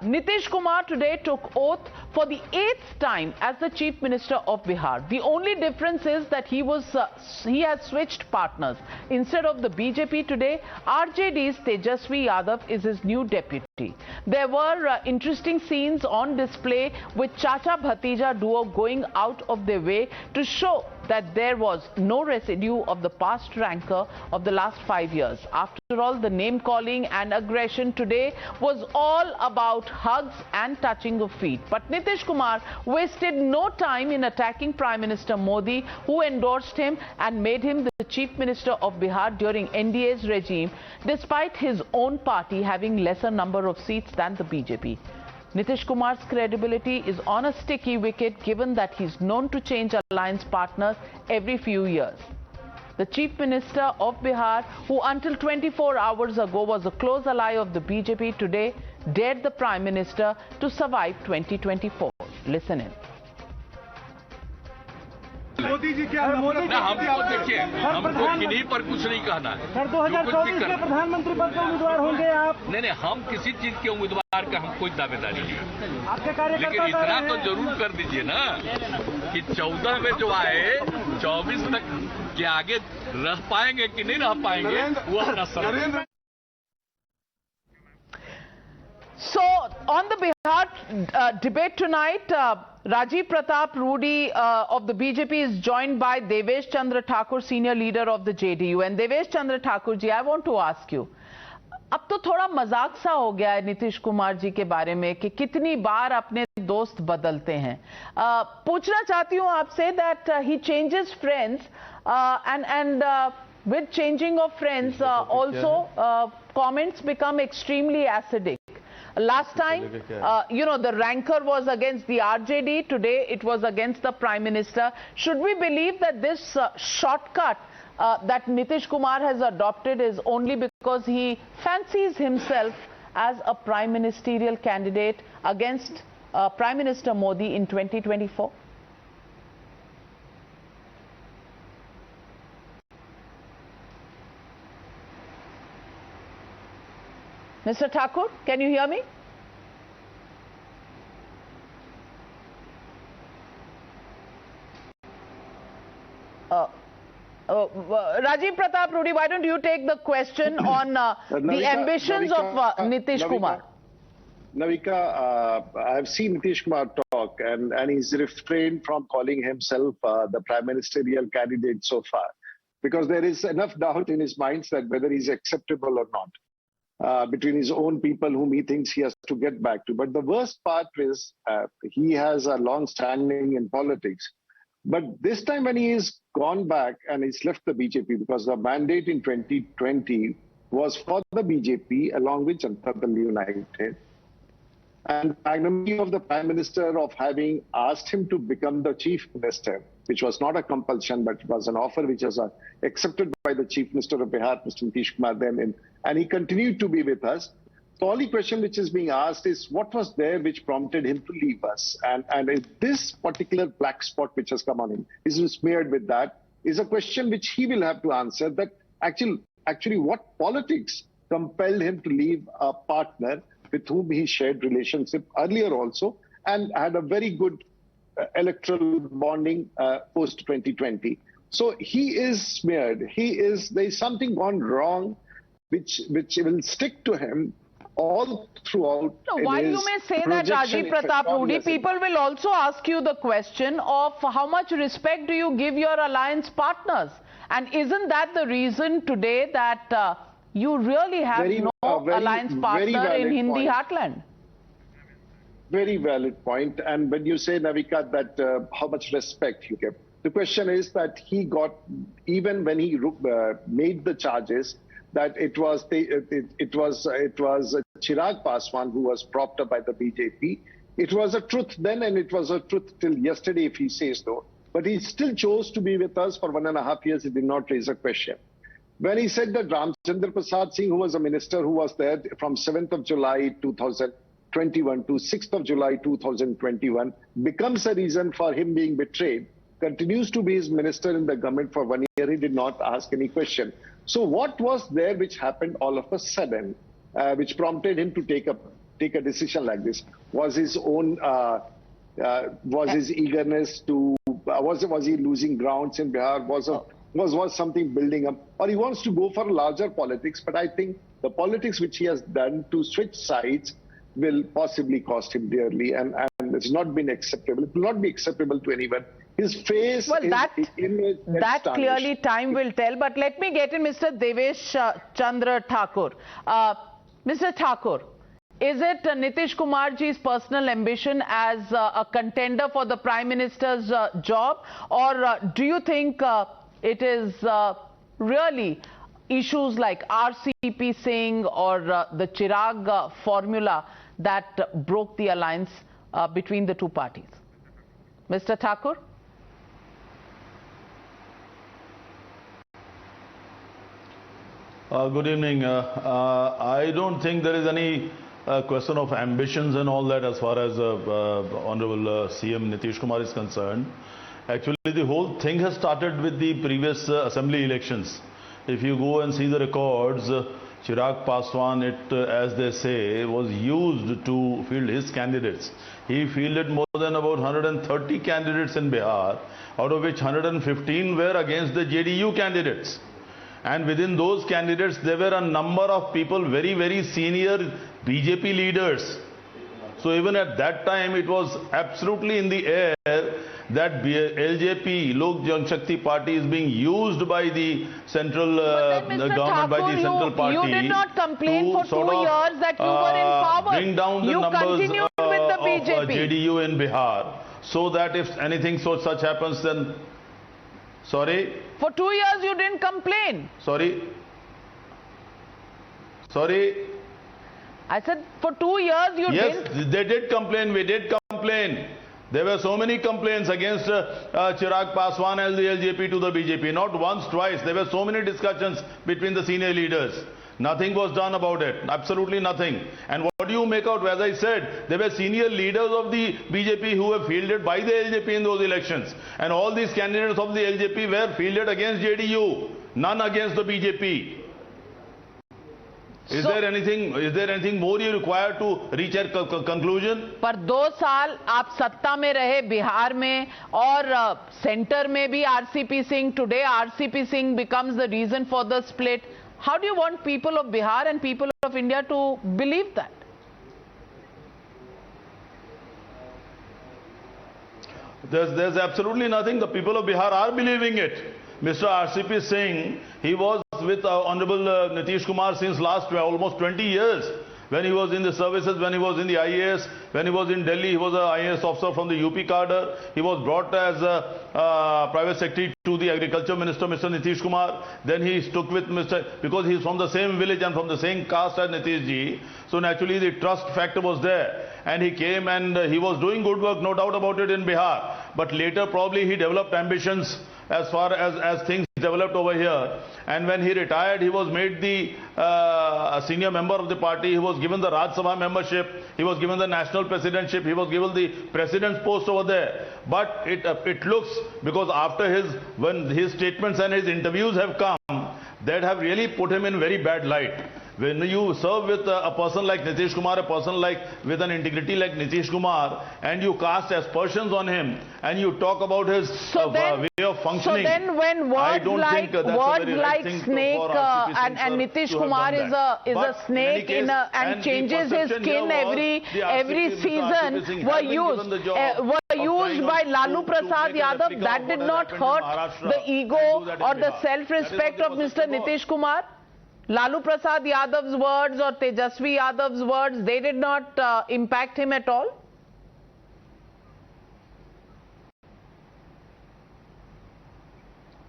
Nitish Kumar today took oath for the 8th time as the Chief Minister of Bihar. The only difference is that he has switched partners. Instead of the BJP today, RJD's Tejasvi Yadav is his new deputy. There were interesting scenes on display with Chacha-Bhatija duo going out of their way to show that there was no residue of the past rancor of the last 5 years. After all, the name-calling and aggression today was all about hugs and touching of feet. But Nitish Kumar wasted no time in attacking Prime Minister Modi, who endorsed him and made him the Chief Minister of Bihar during NDA's regime, despite his own party having lesser number of seats than the BJP. Nitish Kumar's credibility is on a sticky wicket given that he's known to change alliance partners every few years. The Chief Minister of Bihar, who until 24 hours ago was a close ally of the BJP, today dared the Prime Minister to survive 2024. Listen in. Modi ji क्या हमको देखिए, हमको किन्हीं पर कुछ नहीं कहना है। सर 2024 के प्रधानमंत्री पद के उम्मीदवार होंगे आप? नहीं, हम किसी चीज के उम्मीदवार का हम कोई दावेदारी नहीं है। आपके कार्यकर्ता लेकिन इतना तो जरूर कर दीजिए ना कि 14 में जो आए 24 तक के आगे रह पाएंगे कि नहीं रह पाएंगे, वो अपना सवाल। So, on the Bihar debate tonight, Rajiv Pratap Rudy of the BJP is joined by Devesh Chandra Thakur, senior leader of the JDU. And Devesh Chandra Thakur ji, I want to ask you, अब तो थोड़ा मजाक सा हो गया है नीतीश कुमार जी के बारे में कि कितनी बार अपने दोस्त बदलते हैं। पूछना चाहती हूँ आपसे that he changes friends and with changing of friends also comments become extremely acidic. Last time, the rancor was against the RJD. Today, it was against the Prime Minister. Should we believe that this shortcut that Nitish Kumar has adopted is only because he fancies himself as a prime ministerial candidate against Prime Minister Modi in 2024? Mr. Thakur, can you hear me? Rajiv Pratap Rudy, why don't you take the question on the ambitions of Nitish Kumar? Navika, I have seen Nitish Kumar talk and he's refrained from calling himself the prime ministerial candidate so far, because there is enough doubt in his mind that whether he's acceptable or not. Between his own people whom he thinks he has to get back to. But the worst part is he has a long standing in politics. But this time when he has gone back and he's left the BJP, because the mandate in 2020 was for the BJP along with Janata Dal United. And the magnanimity of the Prime Minister of having asked him to become the Chief Minister, which was not a compulsion, but was an offer which was accepted by the Chief Minister of Bihar, Mr. Nitish Kumar, then, and he continued to be with us. The only question which is being asked is what was there which prompted him to leave us? And if this particular black spot which has come on him is smeared with that, is a question which he will have to answer, that actually what politics compelled him to leave a partner with whom he shared relationship earlier also and had a very good electoral bonding post 2020. So he is smeared. There is something gone wrong which will stick to him all throughout. No, while you may say that, Rajiv Pratap Rudy, people will also ask you the question of how much respect do you give your alliance partners? And isn't that the reason today that you really have no alliance partner in Hindi heartland? Very valid point. And when you say, Navika, that how much respect you give, the question is that he got, even when he made the charges, that it was Chirag Paswan who was propped up by the BJP. It was a truth then, and it was a truth till yesterday, if he says so. But he still chose to be with us for 1.5 years. He did not raise a question. When he said that Ramchandra Prasad Singh, who was a minister who was there from 7th of July 2021 to 6th of July 2021, becomes a reason for him being betrayed, continues to be his minister in the government for 1 year, he did not ask any question. So what was there which happened all of a sudden, which prompted him to take up take a decision like this? Was his own, was his eagerness to, was he losing grounds in Bihar? Was something building up? Or he wants to go for larger politics, but I think the politics which he has done to switch sides will possibly cost him dearly, and it's not been acceptable. It will not be acceptable to anyone. His face that clearly time will tell. But let me get in Mr. Devesh Chandra Thakur. Mr. Thakur, is it Nitish Kumarji's personal ambition as a contender for the Prime Minister's job, or do you think it is really issues like RCP Singh or the Chirag formula that broke the alliance between the two parties? Mr. Thakur? Good evening. I don't think there is any question of ambitions and all that as far as Honorable CM Nitish Kumar is concerned. Actually, the whole thing has started with the previous assembly elections. If you go and see the records, Chirag Paswan, as they say, was used to field his candidates. He fielded more than about 130 candidates in Bihar, out of which 115 were against the JDU candidates. And within those candidates, there were a number of people, very, very senior BJP leaders. So even at that time, it was absolutely in the air that LJP, Lok Janshakti Party, is being used by the central government, Thakur, by the central party. You did not complain for 2 years that you were in power. Bring down the numbers continued with the BJP. Of JDU in Bihar, so that if anything such happens, then... Sorry? For 2 years you didn't complain. Sorry? Sorry? I said for 2 years you didn't. Yes, they did complain. We did complain. There were so many complaints against Chirag Paswan and the LJP to the BJP. Not once, twice. There were so many discussions between the senior leaders. Nothing was done about it. Absolutely nothing. And what do you make out? As I said, there were senior leaders of the BJP who were fielded by the LJP in those elections. And all these candidates of the LJP were fielded against JDU. None against the BJP. Is there anything more you require to reach a conclusion? पर 2 साल आप सत्ता में रहे बिहार में और centre में भी RCP Singh. Today RCP Singh becomes the reason for the split. How do you want people of Bihar and people of India to believe that? There's absolutely nothing. The people of Bihar are believing it. Mr. RCP Singh, he was with Honorable Nitish Kumar since last almost 20 years. When he was in the services, when he was in the IAS, when he was in Delhi, he was an IAS officer from the UP cadre. He was brought as a private secretary to the Agriculture Minister, Mr. Nitish Kumar. Then he stuck with because he is from the same village and from the same caste as Nitish ji. So naturally the trust factor was there. And he came and he was doing good work, no doubt about it, in Bihar. But later probably he developed ambitions as far as things developed over here. And when he retired, he was made the senior member of the party. He was given the Rajya Sabha membership. He was given the national presidentship. He was given the president's post over there. But it looks, because after when his statements and his interviews have come, that have really put him in very bad light. When you serve with a person like Nitish Kumar, a person with an integrity like Nitish Kumar, and you cast aspersions on him, and you talk about his way of functioning. So then when words like snake and Nitish Kumar is a snake and changes his skin every season were used by Lalu Prasad Yadav, that did not hurt the ego or the self-respect of Mr. Nitish Kumar? Lalu Prasad Yadav's words or Tejasvi Yadav's words, they did not impact him at all?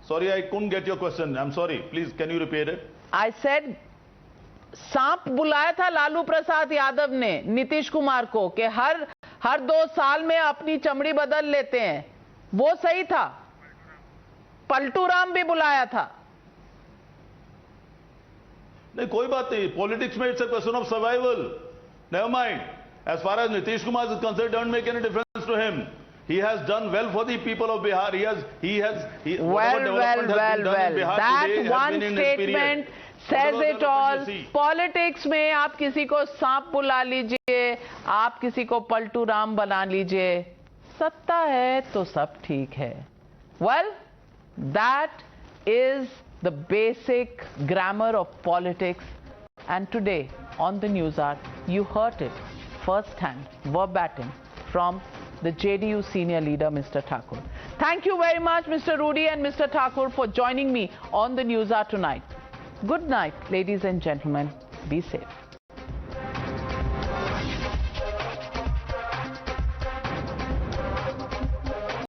Sorry, I couldn't get your question. I'm sorry. Please, can you repeat it? I said, सांप बुलाया था लालू प्रसाद यादव ने नीतीश कुमार को कि हर 2 साल में अपनी चमड़ी बदल लेते हैं. वो सही था. पलटू राम भी बुलाया था. नहीं, कोई बात नहीं. Politics में it's a question of survival. Never mind. As far as Nitish Kumar is concerned, don't make any difference to him. He has done well for the people of Bihar. That one statement says What about it the all. WCC? Politics में आप किसी को सांप बुला लीजिए, आप किसी को पलटू राम बना लीजिए, सत्ता है तो सब ठीक है. Well, that is the basic grammar of politics. And today on the News Hour, you heard it first-hand, verbatim, from the JDU senior leader, Mr. Thakur. Thank you very much, Mr. Rudy and Mr. Thakur, for joining me on the News Hour tonight. Good night, ladies and gentlemen. Be safe.